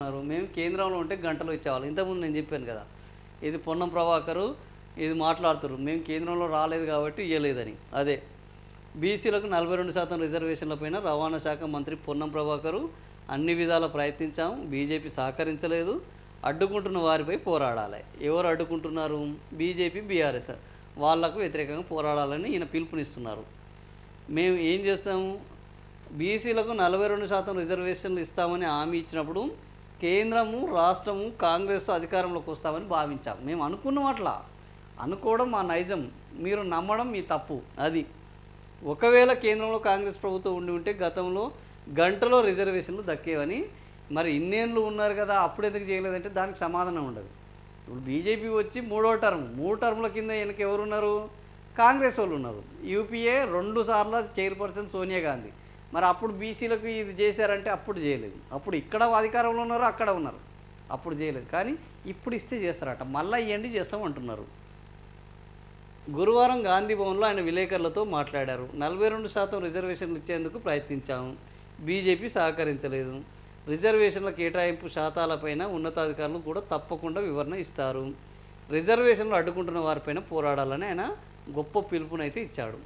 మేము కేంద్రంలో ఉంటే గంటలో ఇచ్చేవాళ్ళం. ఇంతకుముందు నేను చెప్పాను కదా, ఇది పొన్నం ప్రభాకరు ఇది మాట్లాడుతున్నారు, మేము కేంద్రంలో రాలేదు కాబట్టి ఇవ్వలేదని. అదే బీసీలకు 42% రిజర్వేషన్లపైన రవాణా శాఖ మంత్రి పొన్నం ప్రభాకరు అన్ని విధాల ప్రయత్నించాం, బీజేపీ సహకరించలేదు, అడ్డుకుంటున్న వారిపై పోరాడాలి. ఎవరు అడ్డుకుంటున్నారు? బీజేపీ బీఆర్ఎస్ వాళ్లకు వ్యతిరేకంగా పోరాడాలని ఈయన పిలుపునిస్తున్నారు. మేము ఏం చేస్తాము? బీసీలకు 42% రిజర్వేషన్లు ఇస్తామని హామీ ఇచ్చినప్పుడు కేంద్రము రాష్ట్రము కాంగ్రెస్ అధికారంలోకి వస్తామని భావించాం. మేము అనుకున్నాం, అట్లా అనుకోవడం మా నైజం, మీరు నమ్మడం మీ తప్పు. అది ఒకవేళ కేంద్రంలో కాంగ్రెస్ ప్రభుత్వం ఉండి ఉంటే గతంలో గంటలో రిజర్వేషన్లు దక్కేవని. మరి ఇన్నేళ్ళు ఉన్నారు కదా, అప్పుడు ఎందుకు చేయలేదంటే దానికి సమాధానం ఉండదు. ఇప్పుడు బీజేపీ వచ్చి మూడో టర్ముల కింద వెనక ఎవరున్నారు? కాంగ్రెస్ వాళ్ళు ఉన్నారు. యూపీఏ 2 సార్లు చైర్పర్సన్ సోనియా గాంధీ. మరి అప్పుడు బీసీలకు ఇది చేశారంటే అప్పుడు చేయలేదు. అప్పుడు ఇక్కడ అధికారంలో ఉన్నారు, అక్కడ ఉన్నారు, అప్పుడు చేయలేదు. కానీ ఇప్పుడు ఇస్తే చేస్తారట, మళ్ళీ ఇవ్వండి చేస్తామంటున్నారు. గురువారం గాంధీ భవన్లో ఆయన విలేకరులతో మాట్లాడారు. 42% రిజర్వేషన్లు ఇచ్చేందుకు ప్రయత్నించాము, బీజేపీ సహకరించలేదు. రిజర్వేషన్ల కేటాయింపు శాతాలపైన ఉన్నతాధికారులు కూడా తప్పకుండా వివరణ ఇస్తారు. రిజర్వేషన్లు అడ్డుకుంటున్న వారిపైన పోరాడాలని ఆయన గొప్ప పిలుపునైతే ఇచ్చాడు.